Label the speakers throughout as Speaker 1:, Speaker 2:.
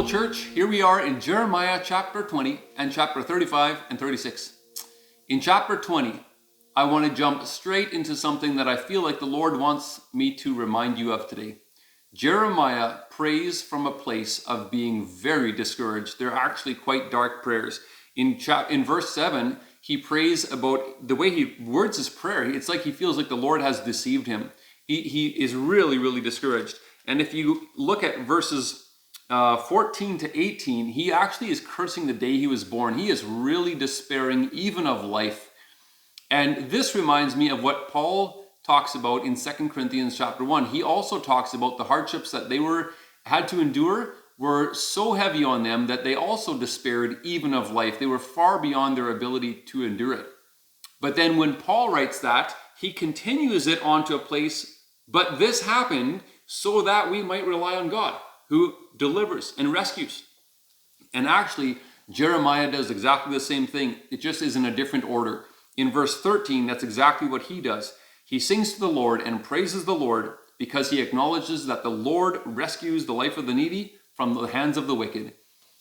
Speaker 1: Hello church, here we are in Jeremiah chapter 20 and chapter 35 and 36. In chapter 20, I want to jump straight into something that I feel like the Lord wants me to remind you of today. Jeremiah prays from a place of being very discouraged. They're actually quite dark prayers. In verse 7, he prays about the way he words his prayer. It's like he feels like the Lord has deceived him. He is really, really discouraged. And if you look at verses 14 to 18, he actually is cursing the day he was born. He is really despairing even of life. And this reminds me of what Paul talks about in 2 Corinthians chapter 1. He also talks about the hardships that they had to endure were so heavy on them that they also despaired even of life. They were far beyond their ability to endure it. But then when Paul writes that, he continues it onto a place, but this happened so that we might rely on God, who delivers and rescues. And actually, Jeremiah does exactly the same thing. It just is in a different order. In verse 13, that's exactly what he does. He sings to the Lord and praises the Lord because he acknowledges that the Lord rescues the life of the needy from the hands of the wicked.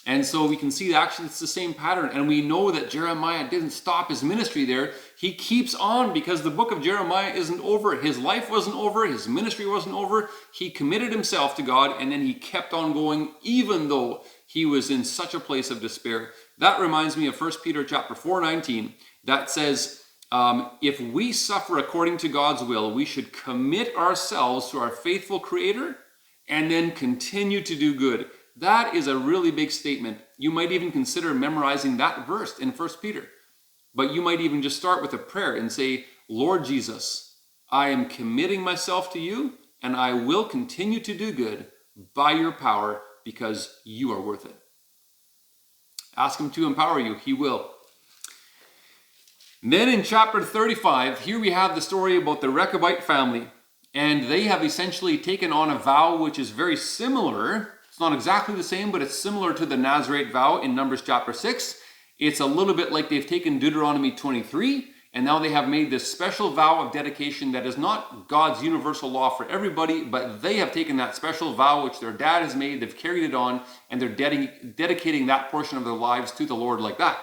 Speaker 1: And so we can see actually it's the same pattern. And we know that Jeremiah didn't stop his ministry there. He keeps on because the book of Jeremiah isn't over. His life wasn't over. His ministry wasn't over. He committed himself to God and then he kept on going even though he was in such a place of despair. That reminds me of 1 Peter chapter 4:19 that says, if we suffer according to God's will, we should commit ourselves to our faithful Creator and then continue to do good. That is a really big statement. You might even consider memorizing that verse in 1 Peter. But you might even just start with a prayer and say, Lord Jesus, I am committing myself to you and I will continue to do good by your power because you are worth it. Ask him to empower you. He will. Then in chapter 35, here we have the story about the Rechabite family. And they have essentially taken on a vow which is very similar. It's not exactly the same, but it's similar to the Nazarite vow in Numbers chapter 6. It's a little bit like they've taken Deuteronomy 23, and now they have made this special vow of dedication that is not God's universal law for everybody, but they have taken that special vow which their dad has made, they've carried it on, and they're dedicating that portion of their lives to the Lord like that.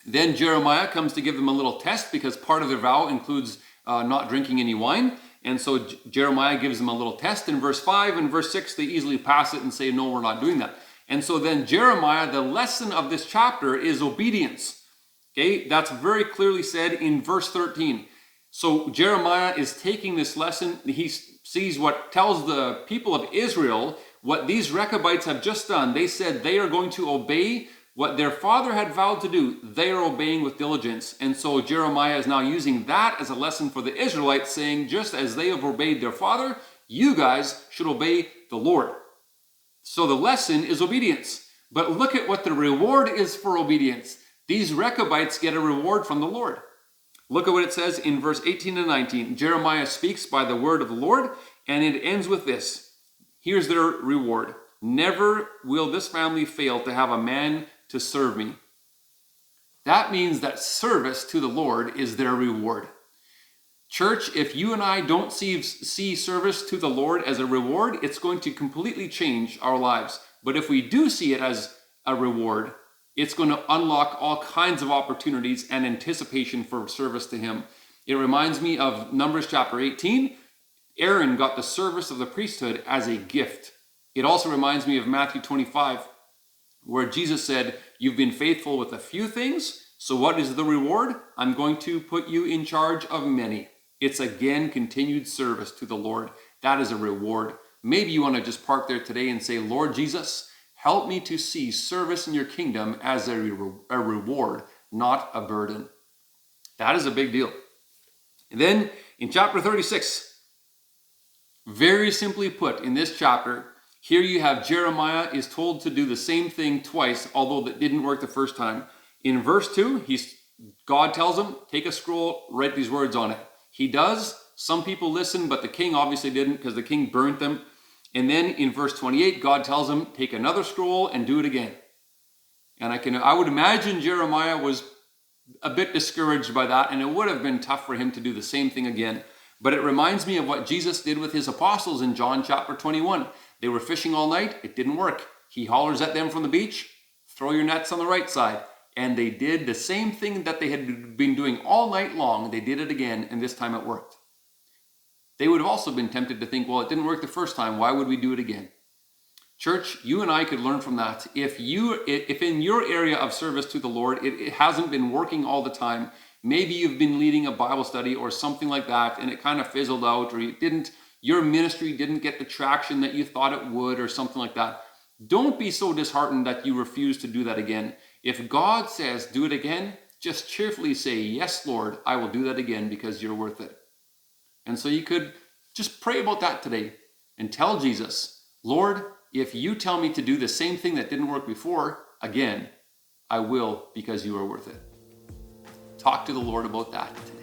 Speaker 1: Then Jeremiah comes to give them a little test because part of their vow includes not drinking any wine. And so Jeremiah gives them a little test in verse 5 and verse 6. They easily pass it and say, no, we're not doing that. And so then Jeremiah, the lesson of this chapter is obedience. Okay, that's very clearly said in verse 13. So Jeremiah is taking this lesson. He sees what tells the people of Israel what these Rechabites have just done. They said they are going to obey what their father had vowed to do. They are obeying with diligence. And so Jeremiah is now using that as a lesson for the Israelites, saying, just as they have obeyed their father, you guys should obey the Lord. So the lesson is obedience. But look at what the reward is for obedience. These Rechabites get a reward from the Lord. Look at what it says in verse 18 and 19. Jeremiah speaks by the word of the Lord, and it ends with this. Here's their reward. Never will this family fail to have a man to serve me. That means that service to the Lord is their reward. Church, if you and I don't see service to the Lord as a reward, it's going to completely change our lives. But if we do see it as a reward, it's going to unlock all kinds of opportunities and anticipation for service to him. It reminds me of Numbers chapter 18. Aaron got the service of the priesthood as a gift. It also reminds me of Matthew 25, where Jesus said, you've been faithful with a few things, so what is the reward? I'm going to put you in charge of many. It's again continued service to the Lord. That is a reward. Maybe you want to just park there today and say, Lord Jesus, help me to see service in your kingdom as a reward, not a burden. That is a big deal. And then in chapter 36, very simply put in this chapter, here you have Jeremiah is told to do the same thing twice, although that didn't work the first time. In verse 2, God tells him, take a scroll, write these words on it. He does. Some people listen, but the king obviously didn't because the king burnt them. And then in verse 28, God tells him, take another scroll and do it again. And I would imagine Jeremiah was a bit discouraged by that, and it would have been tough for him to do the same thing again. But it reminds me of what Jesus did with his apostles in John chapter 21. They were fishing all night. It didn't work. He hollers at them from the beach, throw your nets on the right side. And they did the same thing that they had been doing all night long. They did it again, and this time it worked. They would have also been tempted to think, well, it didn't work the first time. Why would we do it again? Church, you and I could learn from that. If in your area of service to the Lord, it hasn't been working all the time, maybe you've been leading a Bible study or something like that, and it kind of fizzled out, or your ministry didn't get the traction that you thought it would, or something like that. Don't be so disheartened that you refuse to do that again. If God says, do it again, just cheerfully say, yes, Lord, I will do that again because you're worth it. And so you could just pray about that today and tell Jesus, Lord, if you tell me to do the same thing that didn't work before, again, I will because you are worth it. Talk to the Lord about that today.